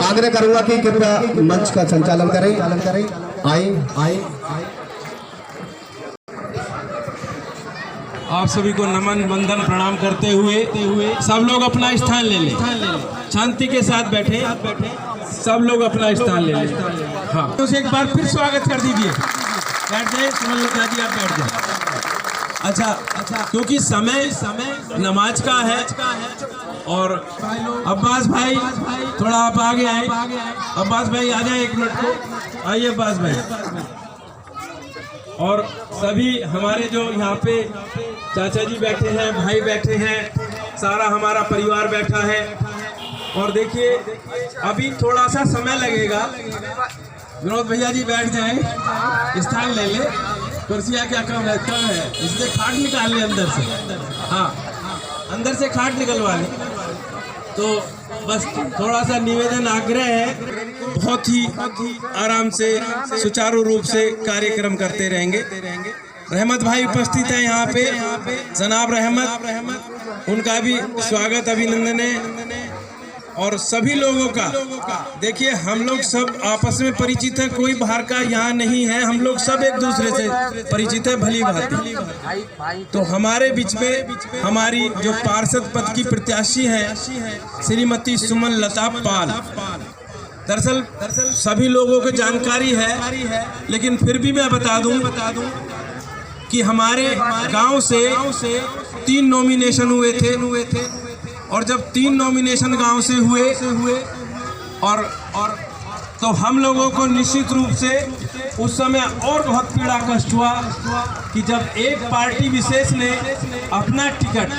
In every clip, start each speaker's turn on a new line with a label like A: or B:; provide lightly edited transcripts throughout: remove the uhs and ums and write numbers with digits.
A: आग्रह करूंगा कि कृपया मंच का संचालन करें। आए
B: आप सभी को नमन वंदन प्रणाम करते हुए सब लोग अपना स्थान ले लें, शांति के साथ बैठे, सब लोग अपना स्थान ले लें। हाँ, तो एक बार फिर स्वागत कर दीजिए। बैठ जाए सुमन लता जी, आप बैठ जाए। अच्छा, क्योंकि समय नमाज का है और अब्बास भाई थोड़ा आप आगे आए। अब्बास भाई आ जाए, 1 मिनट को आइए अब्बास भाई। और सभी हमारे जो यहाँ पे चाचा जी बैठे हैं, भाई बैठे हैं, सारा हमारा परिवार बैठा है। और देखिए अभी थोड़ा सा समय लगेगा। विनोद भैया जी बैठ जाएं, स्थान ले ले। कुर्सियाँ क्या कम है, इससे खाट निकाल ले अंदर से। हाँ, अंदर से खाट निकलवा ले। तो बस थोड़ा सा निवेदन आग्रह है, बहुत ही आराम से सुचारू रूप से कार्यक्रम करते रहेंगे। रहमत भाई उपस्थित है यहाँ पे, जनाब रहमत, उनका भी स्वागत अभिनंदन है। और सभी लोगों का देखिए, हम लोग सब आपस में परिचित हैं, कोई बाहर का यहाँ नहीं है, हम लोग सब एक दूसरे से परिचित है भली भांति। तो हमारे बीच में हमारी जो पार्षद पद की प्रत्याशी हैं श्रीमती सुमन लता पाल, दरअसल सभी लोगों को जानकारी है, लेकिन फिर भी मैं बता दूं कि हमारे गांव से 3 नॉमिनेशन हुए थे। और जब 3 नॉमिनेशन गांव से हुए और तो हम लोगों को निश्चित रूप से उस समय और बहुत पीड़ा कष्ट हुआ कि जब एक पार्टी विशेष ने अपना टिकट,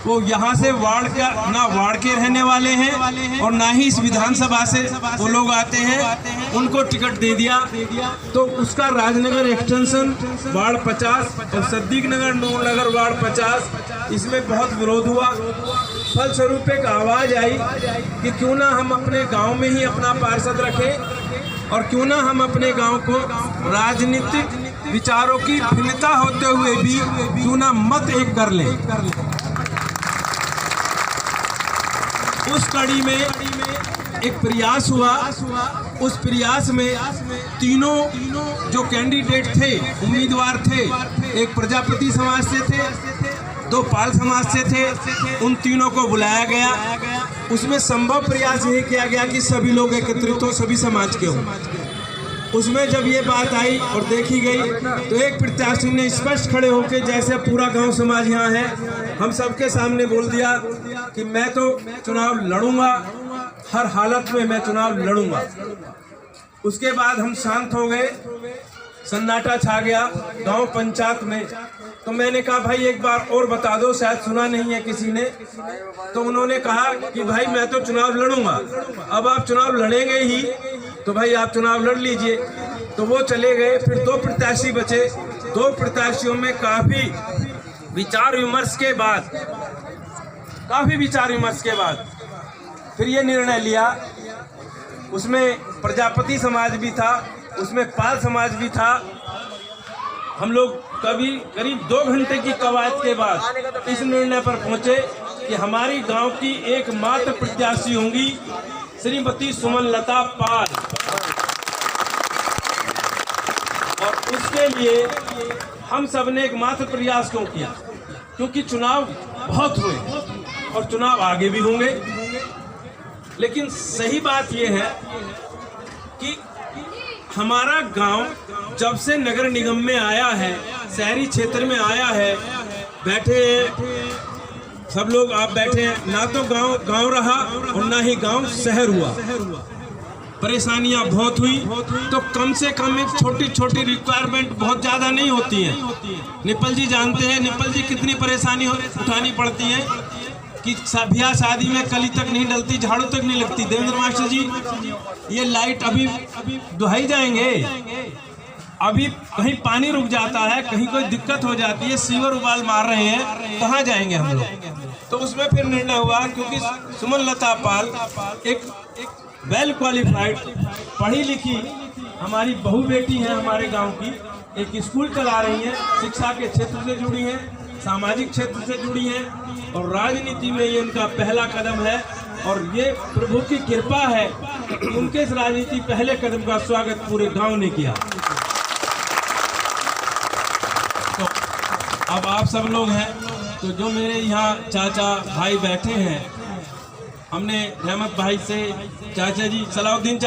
B: वो यहाँ से वार्ड के रहने वाले हैं और ना ही इस विधानसभा से वो लोग आते हैं, उनको टिकट दे दिया। तो उसका राजनगर एक्सटेंशन वार्ड 50 और सिद्दीक नगर नगर वार्ड 50, इसमें बहुत विरोध हुआ। फलस्वरूप एक आवाज़ आई कि क्यों ना हम अपने गांव में ही अपना पार्षद रखें और क्यों ना हम अपने गांव को राजनीतिक विचारों की भिन्नता होते हुए भी क्यों ना मत एक कर लें। उस कड़ी में एक प्रयास हुआ। उस प्रयास में तीनों जो कैंडिडेट थे, उम्मीदवार थे, एक प्रजापति समाज से थे, 2 पाल समाज से थे, उन तीनों को बुलाया गया। उसमें संभव प्रयास ये किया गया कि सभी लोग एकत्रित हो, सभी समाज के हों। उसमें जब ये बात आई और देखी गई तो एक प्रत्याशी ने स्पष्ट खड़े होकर, जैसे पूरा गांव समाज यहाँ है, हम सबके सामने बोल दिया कि मैं तो चुनाव लड़ूंगा, हर हालत में मैं चुनाव लड़ूंगा। उसके बाद हम शांत हो गए, सन्नाटा छा गया गांव पंचायत में। तो मैंने कहा भाई एक बार और बता दो, शायद सुना नहीं है किसी ने। तो उन्होंने कहा कि भाई मैं तो चुनाव लड़ूंगा। अब आप चुनाव लड़ेंगे ही तो भाई आप चुनाव लड़ लीजिए। तो वो चले गए। फिर 2 प्रत्याशी बचे। 2 प्रत्याशियों में काफ़ी विचार विमर्श के बाद फिर ये निर्णय लिया। उसमें प्रजापति समाज भी था, उसमें पाल समाज भी था। हम लोग करीब 2 घंटे की कवायद के बाद इस निर्णय पर पहुंचे कि हमारी गांव की एकमात्र प्रत्याशी होंगी श्रीमती सुमन लता पाल। और उसके लिए हम सब ने एकमात्र प्रयास क्यों किया? क्योंकि चुनाव बहुत हुए, और चुनाव आगे भी होंगे। लेकिन सही बात यह है कि हमारा गांव जब से नगर निगम में आया है, शहरी क्षेत्र में आया है, बैठे सब लोग आप बैठे हैं, ना तो गांव रहा और ना ही गांव शहर हुआ। परेशानियां बहुत हुई, तो कम से कम एक छोटी छोटी रिक्वायरमेंट बहुत ज्यादा नहीं होती है। निप्पल जी जानते हैं निप्पल जी कितनी परेशानी उठानी पड़ती है कि ब्याह शादी में कली तक नहीं डलती, झाड़ू तक नहीं लगती। देवेंद्र मास्टर जी ये लाइट अभी दुहाई जाएंगे, अभी कहीं पानी रुक जाता है, कहीं कोई दिक्कत हो जाती है, सीवर उबाल मार रहे हैं, कहाँ जाएंगे हम लोग। तो उसमें फिर निर्णय हुआ, क्योंकि सुमन लता पाल एक वेल क्वालिफाइड पढ़ी लिखी हमारी बहू बेटी है, हमारे गांव की, एक स्कूल चला रही है, शिक्षा के क्षेत्र से जुड़ी है, सामाजिक क्षेत्र से जुड़ी है और राजनीति में ये उनका पहला कदम है। और ये प्रभु की कृपा है कि उनके इस राजनीति पहले कदम का स्वागत पूरे गांव ने किया। तो अब आप सब लोग हैं, तो जो मेरे यहाँ चाचा भाई बैठे हैं, हमने रहमत भाई से चाचा जी सलाउद्दीन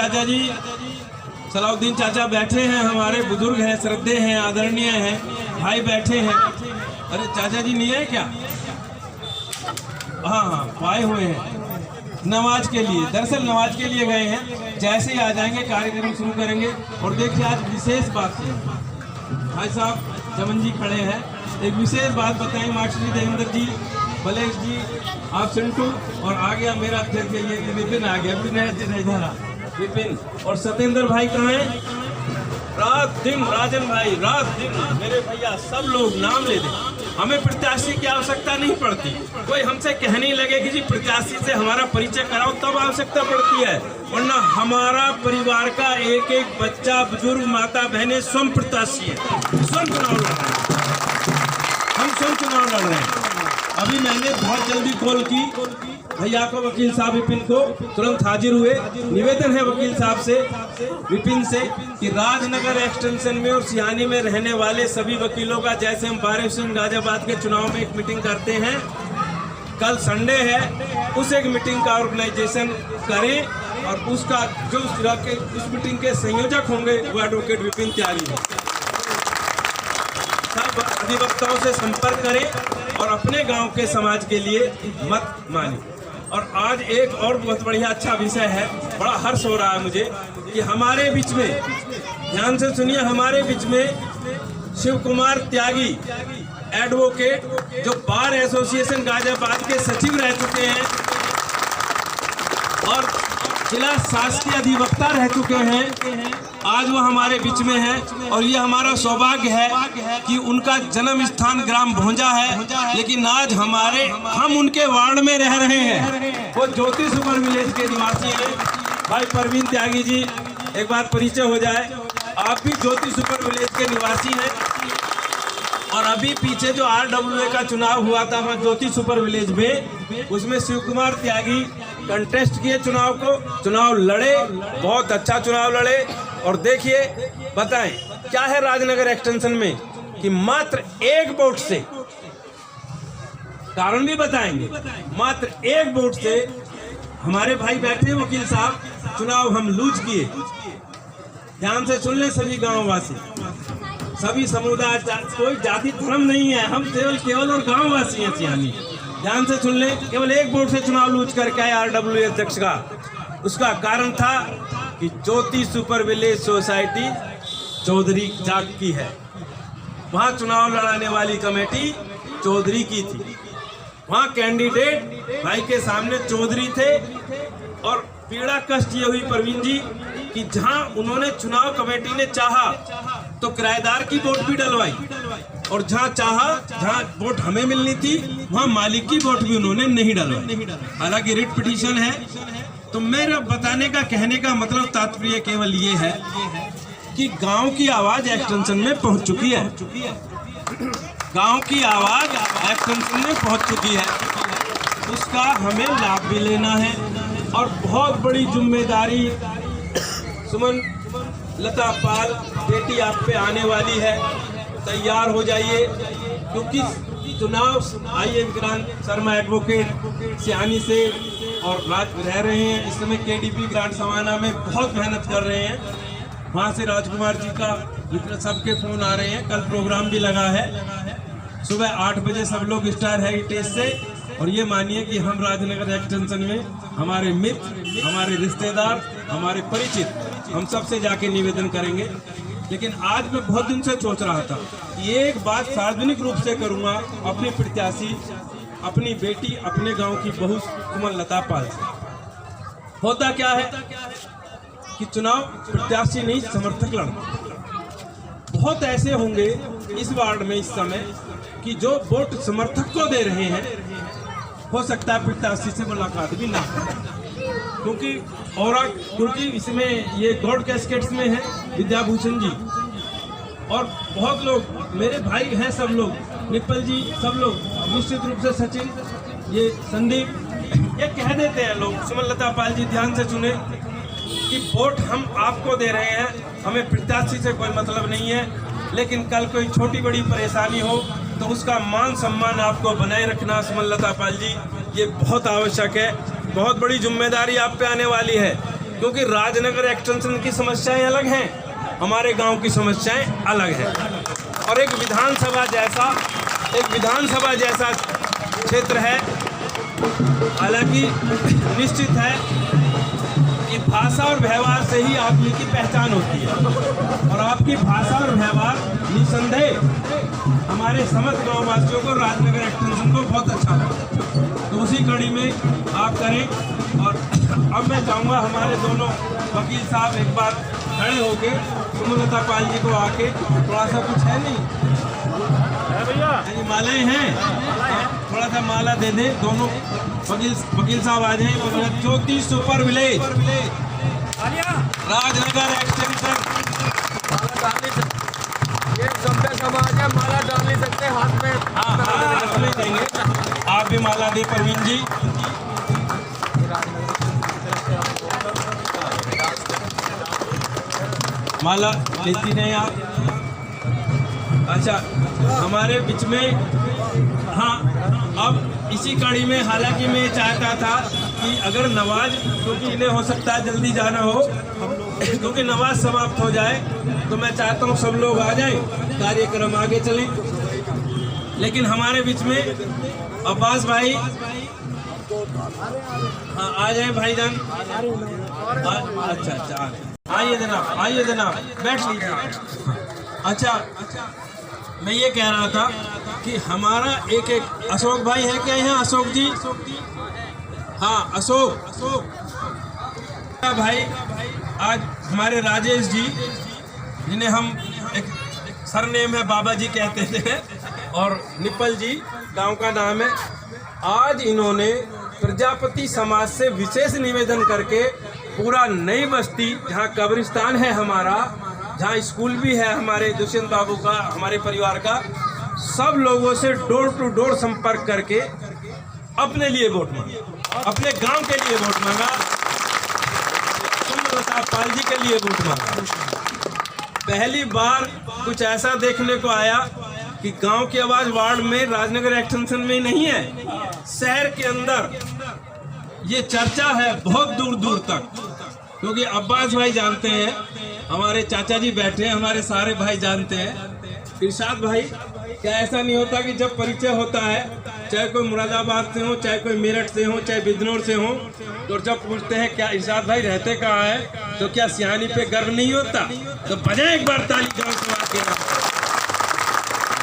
B: चाचा बैठे हैं, हमारे बुजुर्ग हैं, श्रद्धेय हैं, आदरणीय हैं, भाई बैठे हैं। अरे चाचा जी नहीं है क्या? हाँ आए हुए हैं नमाज के लिए, दरअसल नमाज के लिए गए हैं, जैसे ही आ जाएंगे कार्यक्रम शुरू करेंगे। और देखिए आज विशेष बात है, भाई साहब चमन जी खड़े हैं, एक विशेष बात बताएं मास्टर जी, देवेंद्र जी, बलेश जी, आप सिंटू, और आ गया मेरा अध्यक्ष ये विपिन आ गया, विपिन और सत्येंद्र भाई कहाँ हैं? रात दिन राजन भाई, रात दिन मेरे भैया, सब लोग नाम ले दें। हमें प्रत्याशी की आवश्यकता नहीं पड़ती, कोई हमसे कहने लगे कि जी प्रत्याशी से हमारा परिचय कराओ, तब आवश्यकता पड़ती है, वरना हमारा परिवार का एक एक बच्चा, बुजुर्ग, माता बहनें स्वयं प्रत्याशी है, स्वयं चुनाव लड़ रहे हैं, हम स्वयं चुनाव लड़ रहे हैं। अभी मैंने बहुत जल्दी कॉल की भैया को, वकील साहब विपिन को, तुरंत हाजिर हुए। निवेदन है वकील साहब से, विपिन से, कि राजनगर एक्सटेंशन में और सिहानी में रहने वाले सभी वकीलों का, जैसे हम बारिशगंज गाजियाबाद के चुनाव में एक मीटिंग करते हैं, कल संडे है, उस एक मीटिंग का ऑर्गेनाइजेशन करें और उसका जो उस मीटिंग के संयोजक होंगे वो एडवोकेट विपिन त्यागी है। सब अधिवक्ताओं से संपर्क करें और अपने गांव के समाज के लिए मत माने। और आज एक और बहुत बढ़िया अच्छा विषय है, बड़ा हर्ष हो रहा है मुझे कि हमारे बीच में, ध्यान से सुनिए, हमारे बीच में शिव कुमार त्यागी एडवोकेट, जो बार एसोसिएशन गाजियाबाद के सचिव रह चुके हैं और जिला शासकीय अधिवक्ता रह चुके हैं, आज वो हमारे बीच में है। और ये हमारा सौभाग्य है कि उनका जन्म स्थान ग्राम भोंजा है, लेकिन आज हम उनके वार्ड में रह रहे हैं। वो ज्योति सुपर विलेज के निवासी हैं। भाई परवीन त्यागी जी, एक बार परिचय हो जाए, आप भी ज्योति सुपर विलेज के निवासी हैं। और अभी पीछे जो RWA का चुनाव हुआ था वहाँ ज्योति सुपर विलेज में, उसमें शिव कुमार त्यागी कंटेस्ट किए, चुनाव लड़े, बहुत अच्छा चुनाव लड़े। और देखिए, बताएं क्या है राजनगर एक्सटेंशन में कि मात्र एक वोट से, कारण भी बताएंगे, मात्र एक वोट से हमारे भाई बैठे वकील साहब, चुनाव हम लूज किए। ध्यान से सुन ले सभी गांववासी, सभी समुदाय, कोई जाति धर्म नहीं है, हम केवल और गांववासी हैं सिहानी। ध्यान से सुन ले, केवल एक वोट से चुनाव लूज करके आए RWA अध्यक्ष का। उसका कारण था कि Jyoti super village society Chaudhary Jat की है, वहां चुनाव लड़ाने वाली कमेटी चौधरी की थी, वहां कैंडिडेट भाई के सामने चौधरी थे। और पीड़ा कष्ट ये हुई परवीन जी कि जहां उन्होंने, चुनाव कमेटी ने चाहा तो किराएदार की वोट भी डलवाई, और जहां वोट हमें मिलनी थी वहां मालिक की वोट भी उन्होंने नहीं डलवाई। हालांकि रिट पिटीशन है। तो मेरा बताने का, कहने का मतलब, तात्पर्य केवल ये है कि गांव की आवाज एक्सटेंशन में पहुंच चुकी है, गांव की आवाज एक्सटेंशन में पहुंच चुकी है, उसका हमें लाभ भी लेना है। और बहुत बड़ी जिम्मेदारी, सुमन लता पाल बेटी आप पे आने वाली है, तैयार हो जाइए, क्योंकि चुनाव आइए विक्रांत शर्मा एडवोकेट सियानी से और राज रह रहे हैं इस समय केडीपी ग्रांट समाना में बहुत मेहनत कर रहे हैं। वहाँ से राजकुमार जी का सबके फोन आ रहे हैं। कल प्रोग्राम भी लगा है सुबह 8 बजे सब लोग स्टार हेरिटेज से। और ये मानिए कि हम राजनगर एक्सटेंशन में हमारे मित्र, हमारे रिश्तेदार, हमारे परिचित, हम सबसे जाके निवेदन करेंगे। लेकिन आज मैं बहुत दिन से सोच रहा था कि एक बात सार्वजनिक रूप से करूंगा अपने प्रत्याशी, अपनी बेटी, अपने गांव की बहू सुमनलता पाल से। होता क्या है कि चुनाव प्रत्याशी नहीं समर्थक लड़ते। बहुत ऐसे होंगे इस वार्ड में इस समय कि जो वोट समर्थक को दे रहे हैं, हो सकता है प्रत्याशी से मुलाकात भी ना हो, क्योंकि इसमें ये गॉड कैस्केट्स में है विद्याभूषण जी और बहुत लोग मेरे भाई हैं, सब लोग निप्पल जी, सब लोग निश्चित रूप से सचिन, ये संदीप, ये कह देते हैं लोग सुमनलता पाल जी ध्यान से सुने कि वोट हम आपको दे रहे हैं, हमें प्रत्याशी से कोई मतलब नहीं है। लेकिन कल कोई छोटी बड़ी परेशानी हो तो उसका मान सम्मान आपको बनाए रखना सुमनलता पाल जी, ये बहुत आवश्यक है। बहुत बड़ी जिम्मेदारी आप पे आने वाली है, क्योंकि राजनगर एक्सटेंशन की समस्याएं अलग हैं, हमारे गांव की समस्याएं अलग हैं। और एक विधानसभा जैसा क्षेत्र है। हालांकि निश्चित है कि भाषा और व्यवहार से ही आदमी की पहचान होती है, और आपकी भाषा और व्यवहार निसंदेह हमारे समस्त गाँव वासियों को, राजनगर एक्सटेंशन को बहुत अच्छा लगा। तो उसी कड़ी में आप करें। और अब मैं चाहूँगा हमारे दोनों वकील साहब एक बार खड़े होके सुमनलता पाल जी को आके थोड़ा सा, कुछ है नहीं भैया, मालाएं हैं, थोड़ा सा माला दे दे। दोनों वकील साहब आ जाए। 34 सुपर विलेज राजनगर एक्सटेंशन,
C: ये सभ्य समाज है, माला डाल नहीं सकते हाथ में।
B: हाँ नहीं देंगे। आप भी माला दे प्रवीण जी। माला लेती नहीं आप? अच्छा, हमारे बीच में, हाँ, अब इसी कड़ी में हालांकि मैं चाहता था कि अगर नमाज, क्योंकि इन्हें हो सकता है जल्दी जाना हो, क्योंकि नमाज समाप्त हो जाए, तो मैं चाहता हूँ सब लोग आ जाएं, कार्यक्रम आगे चलें। लेकिन हमारे बीच में अब्बास भाई, हाँ आ जाए भाईजान। अच्छा, आइए जनाब, बैठ लीजिए। अच्छा, मैं ये कह रहा था कि हमारा एक अशोक भाई है क्या यहाँ? अशोक जी, हाँ अशोक भाई, आज हमारे राजेश जी, जिन्हें हम एक सरनेम है बाबा जी कहते थे, और निप्पल जी गांव का नाम है। आज इन्होंने प्रजापति समाज से विशेष निवेदन करके पूरा नई बस्ती, जहाँ कब्रिस्तान है हमारा, जहाँ स्कूल भी है हमारे दुष्यंत बाबू का, हमारे परिवार का, सब लोगों से डोर टू डोर संपर्क करके अपने लिए वोट मांगा, अपने गांव के लिए वोट मांगा, सुमनलता पाल जी के लिए वोट मांगा। पहली बार कुछ ऐसा देखने को आया कि गांव की आवाज वार्ड में, राजनगर एक्सटेंशन में नहीं है, शहर के अंदर ये चर्चा है बहुत दूर दूर तक। क्योंकि अब्बास भाई जानते हैं, हमारे चाचा जी बैठे हैं, हमारे सारे भाई जानते हैं। इरशाद भाई, क्या ऐसा नहीं होता कि जब परिचय होता है, चाहे कोई मुरादाबाद से हो, चाहे कोई मेरठ से हो, चाहे बिजनौर से हो, तो जब पूछते हैं क्या इरशाद भाई रहते कहाँ है, तो क्या सियानी पे गर्व नहीं होता? तो बजाए एक बार ताली गाँव समाज के नाम,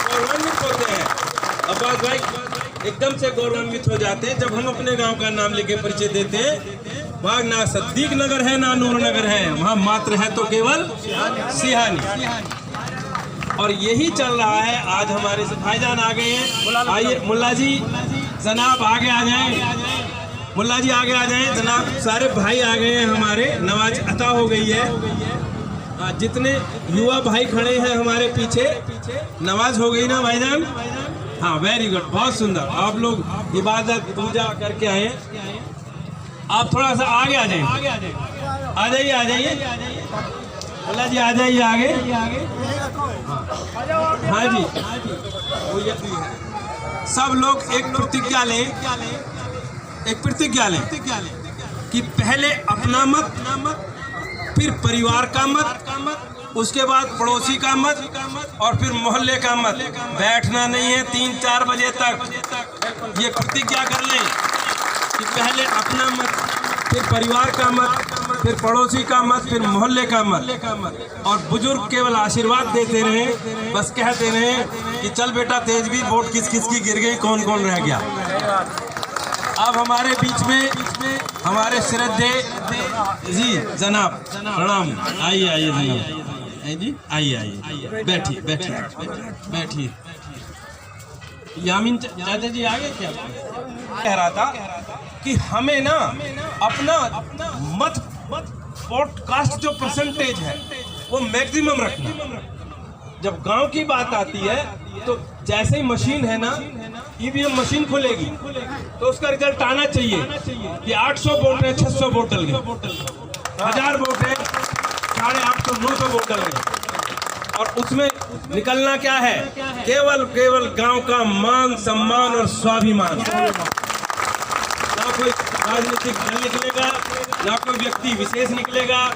B: गौरवान्वित होते हैं। अब्बास भाई एकदम से गौरवान्वित हो जाते हैं जब हम अपने गांव का नाम लेके परिचय देते हैं। वहाँ ना सद्दीक नगर है, ना नूर नगर है, वहाँ मात्र है तो केवल सिहानी। और यही चल रहा है। आज हमारे भाईजान आ गए हैं, आइए मुल्ला जी जनाब आगे आ जाएं, मुल्ला जी आगे आ जाएं जनाब। सारे भाई आ गए हैं हमारे, नमाज अता हो गई है। जितने युवा भाई खड़े हैं हमारे पीछे, नमाज हो गई ना भाईजान? हाँ वेरी गुड, बहुत सुंदर। आप लोग इबादत पूजा करके आए, आप थोड़ा सा आगे आ जाइए, आ जाइए मुल्ला जी, आ जाइए आगे। हाँ जी, वो ये सब लोग एक प्रतिज्ञा लें कि पहले अपना मत, फिर परिवार का मत, उसके बाद पड़ोसी का मत और फिर मोहल्ले का मत। बैठना नहीं है 3-4 बजे तक। ये प्रतिज्ञा कर लें कि पहले अपना मत, फिर परिवार का मत, फिर पड़ोसी का मत, फिर मोहल्ले का मत। और बुजुर्ग केवल आशीर्वाद देते रहे, बस कहते रहे कि चल बेटा तेजवीर, वोट किस किस की गिर गई, कौन कौन रह गया। अब हमारे बीच में हमारे श्रद्धेय जी जनाब, प्रणाम। आइए जनाब जी, आइए बैठिए। यामीन चाचा जी आ गए क्या? कह रहा था कि हमें ना अपना मत पॉडकास्ट जो परसेंटेज है वो मैक्सिमम रखना। जब गांव की बात आती है तो जैसे ही मशीन है ना, ईवीएम मशीन खुलेगी तो उसका रिजल्ट आना चाहिए कि 800 वोट है, 600 वोट डल गए, 1000 वोट है, 850, 900 वोट डल गए। और उसमें निकलना क्या है? केवल गांव का मान, सम्मान और स्वाभिमान। ना कोई राजनीतिक दल निकलेगा, ना कोई व्यक्ति विशेष निकलेगा,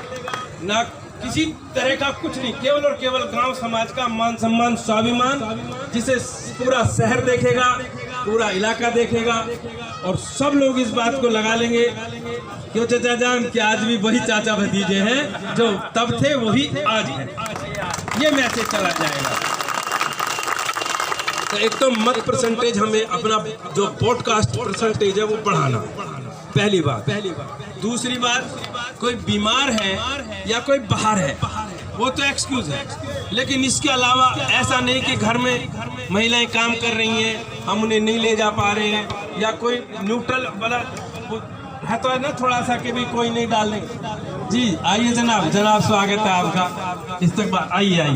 B: ना किसी तरह का कुछ नहीं, केवल और केवल गांव समाज का मान, सम्मान, स्वाभिमान, जिसे पूरा शहर देखेगा, पूरा इलाका देखेगा। और सब लोग इस बात को लगा लेंगे, क्यों चाचा जान कि आज भी वही चाचा भतीजे हैं जो तब थे वही आज हैं। ये मैसेज चला जाएगा। तो एक तो मत परसेंटेज हमें अपना जो पॉडकास्ट परसेंटेज है वो बढ़ाना, पहली बात। दूसरी बात, कोई बीमार है या कोई बाहर है वो तो एक्सक्यूज है, लेकिन इसके अलावा ऐसा नहीं कि घर में महिलाएं काम कर रही हैं, हम उन्हें नहीं ले जा पा रहे हैं, या कोई न्यूट्रल वाला है तो है ना थोड़ा सा कि भी कोई नहीं डालने। जी आइए जनाब स्वागत है आपका। इस्तकबाल, आइए आ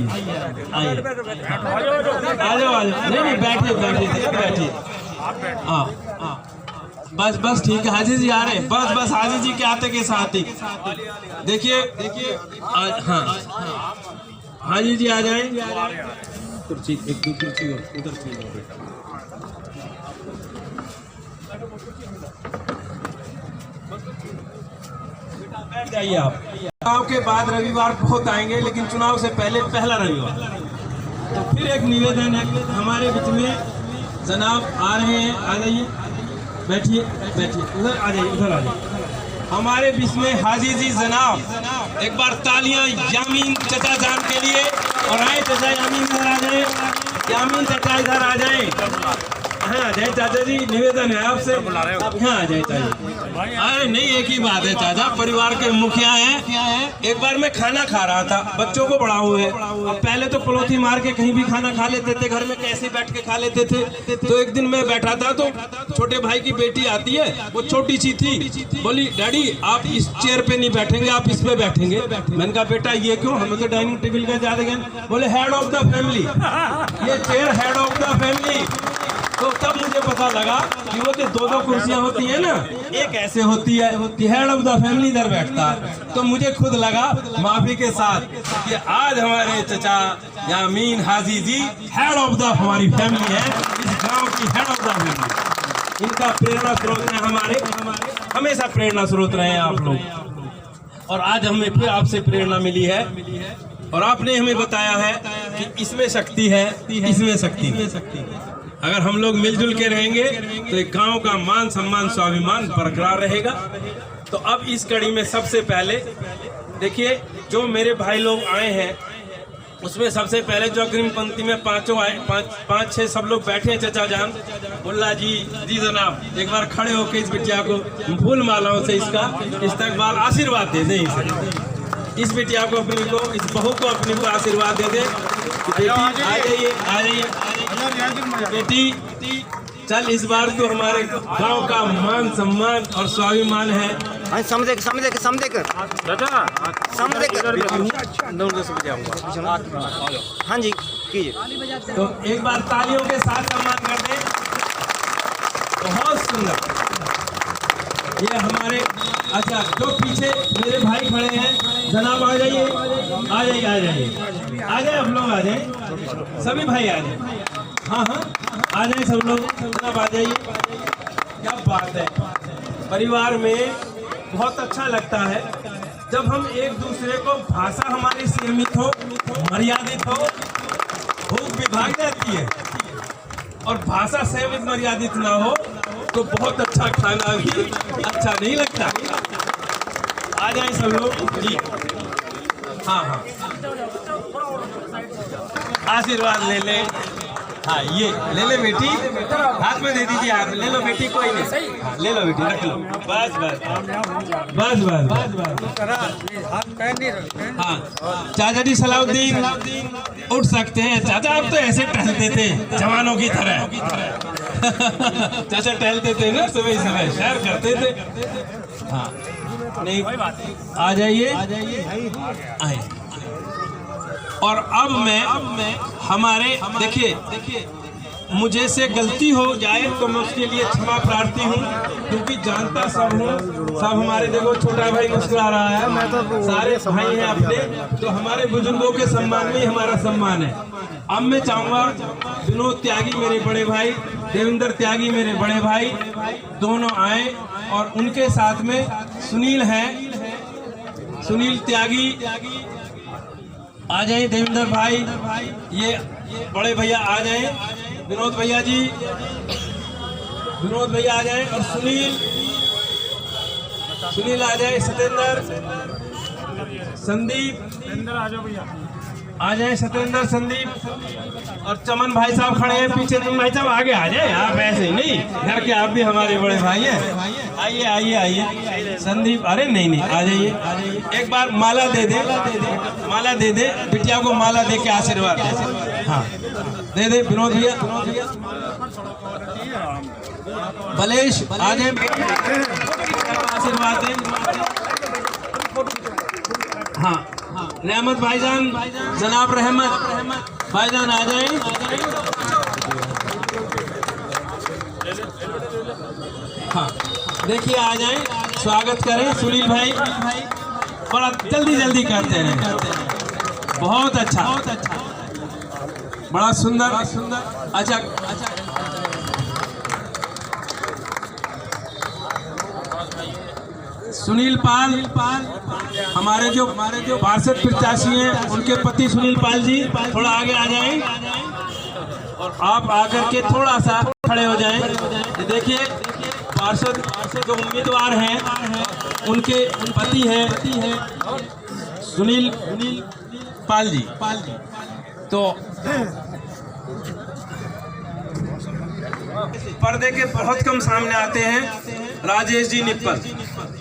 B: जाओ। नहीं बैठिए। हाँ बस ठीक है। हाजी जी आ रहे हैं, बस हाजी जी के आते के साथ ही देखिए हाँ हाजी जी आ जाए। कुर्सी एक दो कुर्सी उधर बैठ जाइए आप। चुनाव के बाद रविवार बहुत आएंगे, लेकिन चुनाव से पहले पहला रविवार। तो फिर एक निवेदन है, हमारे बीच में जनाब आ रहे हैं, आ जाइए, बैठिए उधर आ जाइए। हमारे बीच में हाजी जी जनाब, एक बार तालियां यामीन चाचा जान के लिए। और आए चाचा यामीन इधर आ जाए, यामीन चाचा इधर आ जाए। हाँ आ जाए चाचा जी, निवेदन है आपसे। हाँ आ जाए चाचा। अरे नहीं, एक ही बात है चाचा, परिवार के मुखिया हैं। एक बार मैं खाना खा रहा था, बच्चों को बड़ा हुए, अब पहले तो पलोथी मार के कहीं भी खाना खा लेते थे, घर में कैसे बैठ के खा लेते थे। तो एक दिन मैं बैठा था तो छोटे भाई की बेटी आती है, वो छोटी सी थी, बोली डैडी आप इस चेयर पे नहीं बैठेंगे, आप इस पे बैठेंगे। मैंने कहा बेटा ये क्यों, हमें तो डाइनिंग टेबल का ज्यादा ज्ञान। बोले हेड ऑफ द फैमिली, ये chair head of the family. तो तब मुझे पता लगा कि वो जो 2-2 कुर्सियां होती है ना, एक ऐसे होती है कि हेड ऑफ द फैमिली इधर बैठता है। तो मुझे खुद लगा माफी के साथ कि आज हमारे चचा यामीन हाजी जी हेड ऑफ द हमारी फैमिली है, इस गांव की हेड ऑफ द फैमिली। इनका प्रेरणा स्रोत है, हमारे हमेशा प्रेरणा स्रोत रहे हैं आप लोग। और आज हमें फिर आपसे प्रेरणा मिली है, और आपने हमें बताया है कि इसमें शक्ति है, इसमें शक्ति है। अगर हम लोग मिलजुल के रहेंगे तो एक गांव का मान, सम्मान, स्वाभिमान बरकरार रहेगा। तो अब इस कड़ी में सबसे पहले देखिए, जो मेरे भाई लोग आए हैं उसमें सबसे पहले जो अग्रिम पंक्ति में पांचों आए, 5-6 सब लोग बैठे हैं। चचा जान, मुल्ला जी जनाब, एक बार खड़े होकर इस बिटिया को फूल मालाओं से इसका इस्तकबाल आशीर्वाद दे दें। इस बिटिया को अपनी को, इस बहू को अपनी को आशीर्वाद दे दे। बेटी आ जाइए बेटी, चल इस बार तो हमारे गांव का मान, सम्मान और स्वाभिमान है।
D: समझे कर हाँ जी कीजिए।
B: तो एक बार तालियों के साथ सम्मान कर दे। बहुत सुंदर। ये हमारे अच्छा जो पीछे मेरे भाई खड़े हैं, जनाब आ जाइए आप लोग आ जाए, सभी भाई आ जाए। हाँ हाँ, आ जाए सब लोग, सब आ जाइए। क्या बात है, परिवार में बहुत अच्छा लगता है जब हम एक दूसरे को, भाषा हमारी सीमित हो, मर्यादित हो, भूख भी भाग जाती है, और भाषा सीमित मर्यादित ना हो तो बहुत अच्छा खाना भी अच्छा नहीं लगता। आ जाए सब लोग जी। हाँ हाँ, आशीर्वाद ले ले। हाँ, ये ले ले बेटी, हाथ में दे दीजिए, आप ले लो बेटी, कोई नहीं, हाँ, ले लो बेटी, रख लो, बस बस बस बस बस। हाँ, चाचा जी सलाउद्दीन उठ सकते हैं। चाचा आप तो ऐसे टहलते थे जवानों की तरह। चाचा टहलते थे ना, सुबह सुबह सैर करते थे। हाँ नहीं, आ जाइए आए। और अब मैं हमारे देखिए, मुझे से गलती हो जाए तो मैं उसके लिए क्षमा प्रार्थी हूँ, क्योंकि जानता सब हूँ। सब हमारे, देखो छोटा भाई मुस्कुरा रहा है, मैं तो सारे भाई हैं अपने, तो हमारे बुजुर्गों के सम्मान में ही हमारा सम्मान है। अब मैं चाहूँगा विनोद त्यागी मेरे बड़े भाई, देवेंद्र त्यागी मेरे बड़े भाई, दोनों आए और उनके साथ में सुनील हैं, सुनील त्यागी आ जाए। देवेंद्र भाई, ये बड़े भैया आ जाए, विनोद भैया जी, विनोद भैया आ जाए, और सुनील आ जाए, सत्येंद्र, संदीप आ जाए, सत्येंद्र, संदीप, और चमन भाई साहब खड़े हैं पीछे। तुम भाई साहब आगे आ जाए, आप ऐसे ही नहीं, घर के आप भी हमारे बड़े भाई हैं। आइए आइए आइए संदीप, अरे नहीं आ जाइए। एक बार माला दे दे, माला दे दे, बिटिया को माला दे के आशीर्वाद दे। हाँ दे दे विनोद भैया, बलेश आ जाए, आशीर्वाद दे। हाँ, रहमत भाईजान, जनाब रहमत भाईजान आ जाए। हाँ देखिए, आ जाए, स्वागत करें। सुनील भाई बड़ा जल्दी करते हैं, बहुत अच्छा, बड़ा सुंदर। अच्छा, सुनील पाल हमारे जो पार्षद प्रत्याशी हैं, उनके पति सुनील पाल जी थोड़ा आगे आ जाएं, और आप आकर के थोड़ा सा खड़े हो जाएं। देखिए, पार्षद जो उम्मीदवार हैं उनके पति हैं सुनील पाल जी। तो पर्दे के बहुत कम सामने आते हैं। राजेश जी निप्पल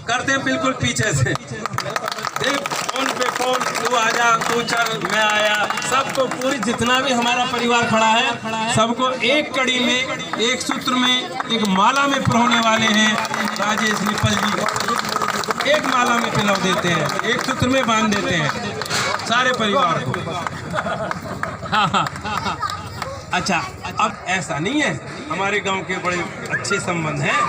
B: करते हैं बिल्कुल पीछे से। देख, फोन पे फोन, तू आजा, तू चल, मैं आया। सबको, पूरी जितना भी हमारा परिवार खड़ा है, सबको एक कड़ी में, एक सूत्र में, एक माला में पिरोने वाले हैं राजेश निप्पल जी। एक माला में पिलो देते हैं, एक सूत्र में बांध देते हैं सारे परिवार को। हाँ, अच्छा, अब ऐसा नहीं है, हमारे गांव के बड़े अच्छे संबंध हैं।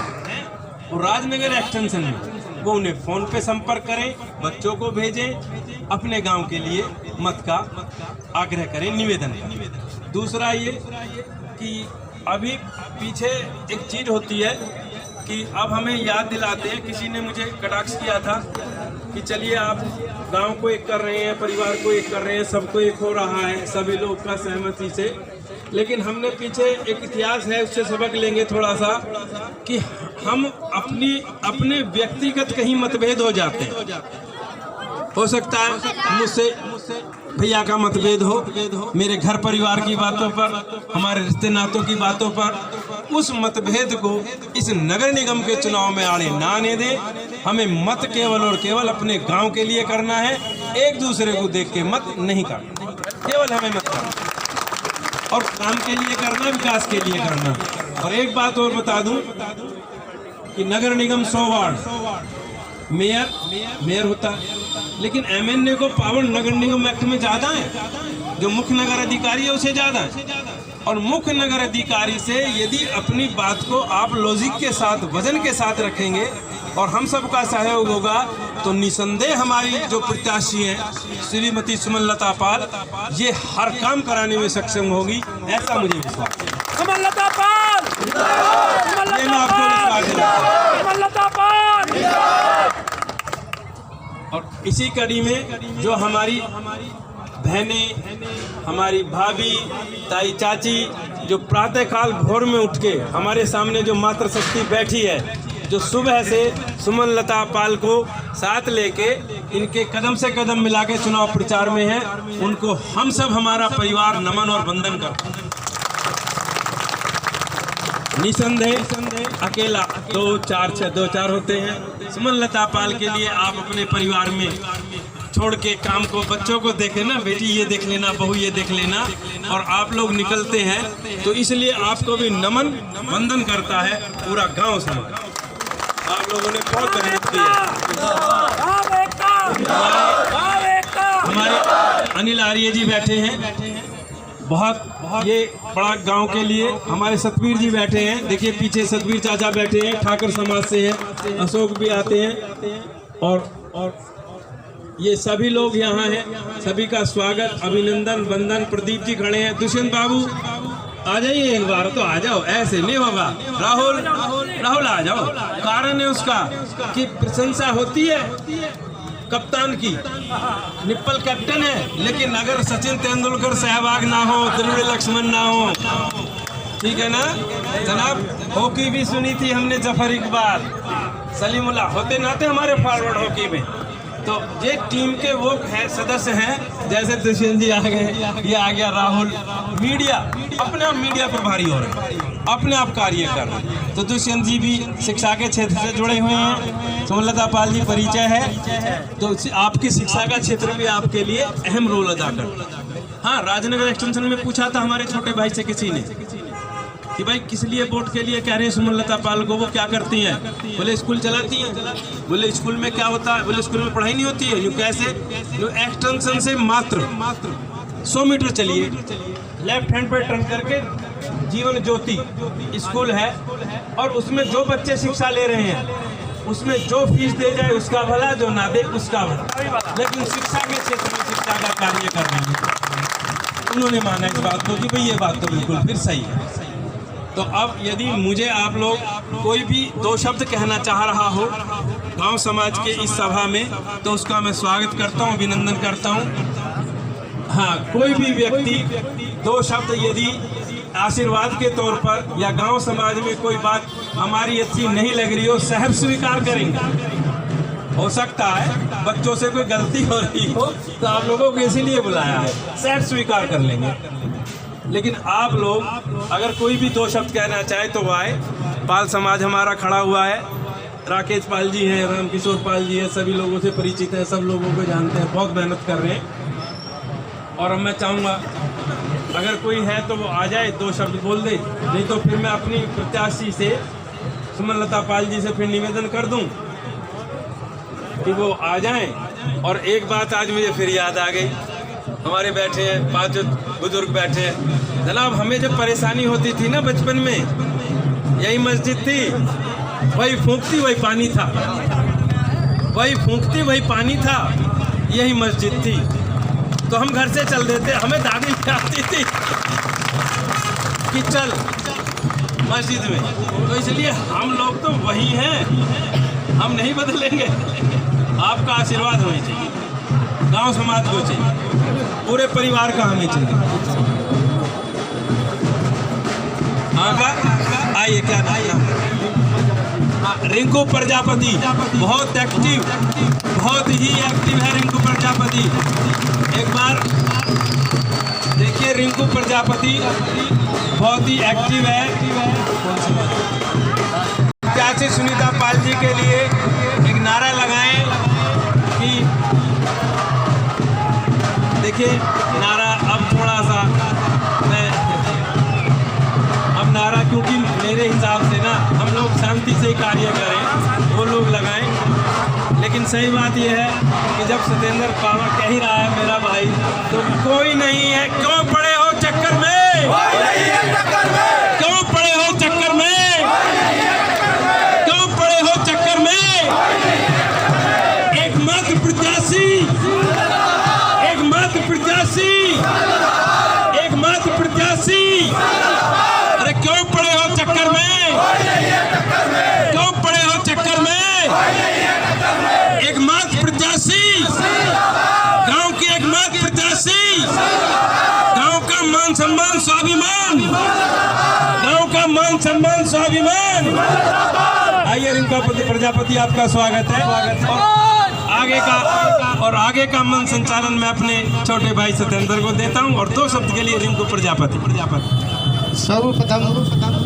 B: वो राजनगर एक्सटेंशन में, वो उन्हें फोन पे संपर्क करें, बच्चों को भेजें, अपने गांव के लिए मत का आग्रह करें, निवेदन करें। दूसरा ये कि अभी पीछे एक चीज़ होती है कि अब हमें याद दिलाते हैं। किसी ने मुझे कटाक्ष किया था कि चलिए आप गांव को एक कर रहे हैं, परिवार को एक कर रहे हैं, सबको एक हो रहा है, सभी लोग का सहमति से। लेकिन हमने पीछे एक इतिहास है, उससे सबक लेंगे थोड़ा सा, कि हम अपने व्यक्तिगत कहीं मतभेद हो जाते हैं। हो सकता है मुझसे भैया का मतभेद हो, मेरे घर परिवार की बातों पर, हमारे रिश्ते नातों की बातों पर। उस मतभेद को इस नगर निगम के चुनाव में आड़े ना आने दें। हमें मत केवल और केवल अपने गांव के लिए करना है, एक दूसरे को देख के मत नहीं करना, केवल हमें मत करना, और काम के लिए करना, विकास के लिए करना। और एक बात और बता दूं कि नगर निगम 100 वार्ड, मेयर होता है, लेकिन एमएनए को पावर नगर निगम एक्ट में ज्यादा है। जो मुख्य नगर अधिकारी है उसे ज्यादा है। और मुख्य नगर अधिकारी से यदि अपनी बात को आप लॉजिक के साथ, वजन के साथ रखेंगे और हम सबका सहयोग होगा, तो निसंदेह हमारी जो प्रत्याशी हैं श्रीमती सुमन लता पाल, ये हर काम कराने में सक्षम होगी। ऐसा मुझे विश्वास है।
C: सुमनलता पाल
B: ये मैं आपको विश्वास दिलाता हूं।
C: सुमनलता पाल
B: और इसी कड़ी में जो हमारी बहनें, हमारी भाभी, ताई, चाची जो प्रातःकाल भोर में उठ के हमारे सामने जो मातृशक्ति बैठी है, जो सुबह से सुमनलता पाल को साथ लेके इनके कदम से कदम मिला के चुनाव प्रचार में है, उनको हम सब हमारा परिवार नमन और वंदन करते हैं। निसंदेह अकेला 2-4 होते हैं। सुमनलता पाल के लिए आप अपने परिवार में छोड़ के काम को, बच्चों को देखे ना, बेटी ये देख लेना, बहू ये देख लेना, और आप लोग निकलते हैं, तो इसलिए आपको भी नमन वंदन करता है पूरा गांव समाज। आप लोगों ने बहुत मेहनत की है। हमारे अनिल आर्य जी बैठे हैं, बहुत ये बड़ा गांव के लिए। हमारे सतवीर जी बैठे हैं, देखिए पीछे सतवीर चाचा बैठे हैं, ठाकुर समाज से हैं, अशोक भी आते हैं, और ये सभी लोग यहाँ हैं। सभी का स्वागत, अभिनंदन, वंदन। प्रदीप जी खड़े हैं, दुष्यंत बाबू आ जाइए, एक बार तो आ जाओ, ऐसे नहीं होगा। राहुल आ जाओ। कारण है उसका कि प्रशंसा होती है कप्तान की, निप्पल कैप्टन है, लेकिन अगर सचिन तेंदुलकर सहवाग ना हो, द्रविड़ लक्ष्मण ना हो, ठीक है ना जनाब। हॉकी भी सुनी थी हमने, जफर इकबाल, सलीमुल्लाह होते नाते हमारे फॉरवर्ड हॉकी में। तो ये टीम के वो है सदस्य हैं, जैसे दुष्यंत जी आ गए, ये आ गया राहुल। मीडिया अपने आप मीडिया प्रभारी हो रहे हैं, अपने आप कार्य कर रहे हैं। तो दुष्यंत जी भी शिक्षा के क्षेत्र से जुड़े हुए हैं, सुमनलता पाल जी परिचय है, तो आपकी शिक्षा का क्षेत्र भी आपके लिए अहम रोल अदा करता है। हाँ, राजनगर एक्सटेंशन में पूछा था हमारे छोटे भाई से किसी ने कि भाई किस लिए वोट के लिए कह रहे हैं सुमनलता पाल को, वो क्या करती हैं? बोले स्कूल चलाती हैं। बोले स्कूल में क्या होता है? बोले स्कूल में पढ़ाई नहीं होती है। यूँ कैसे? जो एक्सटेंशन से मात्र 100 मीटर चलिए, लेफ्ट हैंड पर टर्न करके जीवन ज्योति स्कूल है, और उसमें जो बच्चे शिक्षा ले रहे हैं उसमें जो फीस दे जाए उसका भला, जो ना दे उसका भला, लेकिन शिक्षा के क्षेत्र में शिक्षा का कार्य कर रहे हैं। उन्होंने माना इस बात को कि भाई ये बात तो बिल्कुल फिर सही है। तो अब यदि मुझे आप लोग कोई भी 2 शब्द कहना चाह रहा हो गांव समाज के इस सभा में, तो उसका मैं स्वागत करता हूं, अभिनंदन करता हूं। हाँ, कोई भी व्यक्ति 2 शब्द यदि आशीर्वाद के तौर पर या गांव समाज में कोई बात हमारी अच्छी नहीं लग रही हो, सहर्ष स्वीकार करेंगे। हो सकता है बच्चों से कोई गलती हो रही हो, तो आप लोगों को इसीलिए बुलाया है, सहर्ष स्वीकार कर लेंगे। लेकिन आप लोग अगर कोई भी 2 शब्द कहना चाहे तो वो आए। पाल समाज हमारा खड़ा हुआ है, राकेश पाल जी हैं, रामकिशोर पाल जी हैं, सभी लोगों से परिचित हैं, सब लोगों को जानते हैं, बहुत मेहनत कर रहे हैं। और अब मैं चाहूँगा अगर कोई है तो वो आ जाए, 2 शब्द बोल दे, नहीं तो फिर मैं अपनी प्रत्याशी से सुमनलता पाल जी से फिर निवेदन कर दूँ कि वो आ जाएं। और एक बात आज मुझे फिर याद आ गई, हमारे बैठे हैं 5 बुजुर्ग बैठे हैं। जनाब, हमें जब परेशानी होती थी ना बचपन में, यही मस्जिद थी, वही फूंकती वही पानी था, वही फूंकती वही पानी था, यही मस्जिद थी। तो हम घर से चल देते, हमें दादी आती थी कि चल मस्जिद में। तो इसलिए हम लोग तो वही हैं, हम नहीं बदलेंगे। आपका आशीर्वाद हमें चाहिए, गांव समाज को चाहिए, पूरे परिवार का हमें चाहिए। आइए, क्या नाम? हाँ, रिंकू प्रजापति बहुत एक्टिव, बहुत ही एक्टिव है रिंकू प्रजापति। एक बार देखिए, रिंकू प्रजापति बहुत ही एक्टिव है। चाची सुनीता पाल जी के लिए एक नारा लगाएं कि देखिए नारा अब थोड़ा सा अब नारा, क्योंकि मेरे हिसाब से ना हम लोग शांति से कार्य करें, वो लोग लगाएं। लेकिन सही बात यह है कि जब सत्येंद्र पावर कह ही रहा है मेरा भाई, तो कोई नहीं है। क्यों पड़े हो चक्कर में? क्यों पड़े हो चक्कर में? क्यों पड़े हो चक्कर में? एकमात्र प्रत्याशी, एकमात्र प्रत्याशी, एकमात्र प्रत्याशी स्वाभिमान। आइए रिंका प्रजापति, आपका स्वागत है। और आगे का मन संचालन मैं अपने छोटे भाई सत्येंद्र को देता हूं और 2 शब्द के लिए रिंकू प्रजापति।
E: सर्वप्रथम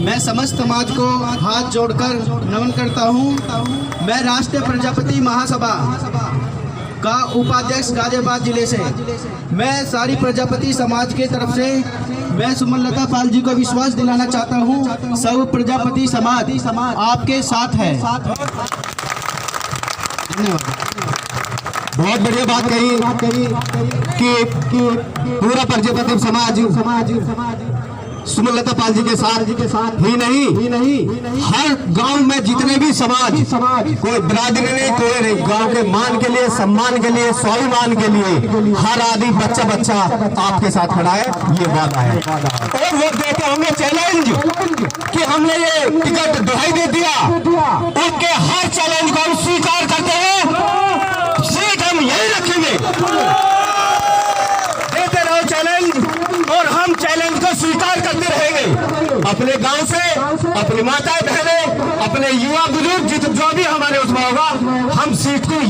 E: मैं समस्त समाज को हाथ जोड़कर नमन करता हूं। मैं राष्ट्रीय प्रजापति महासभा का उपाध्यक्ष गाजियाबाद जिले से, मैं सारी प्रजापति समाज के तरफ से मैं सुमनलता पाल जी को विश्वास दिलाना चाहता हूं, सर्व प्रजापति समाज आपके साथ है। धन्यवाद।
A: बहुत बढ़िया बात कही कि पूरा प्रजापति समाज सुमनलता पाल जी के साथ ही नहीं हर गांव में जितने भी समाज, कोई बिरादरी नहीं, कोई गांव के मान के लिए, सम्मान के लिए, स्वाभिमान के लिए हर आदमी बच्चा आपके साथ खड़ा है, ये वादा है। और वो देते होंगे चैलेंज कि हमने ये टिकट दुहाई दे दिया, उनके हर चैलेंज को हम स्वीकार करते हैं, सीट हम यही रखेंगे। देते रहो चैलेंज और हम चैलेंज को स्वीकार करते रहेंगे। अपने गांव से, अपनी माताएं बहनें, अपने युवा बुजुर्ग जो भी हमारे उसमें होगा, हम सीट को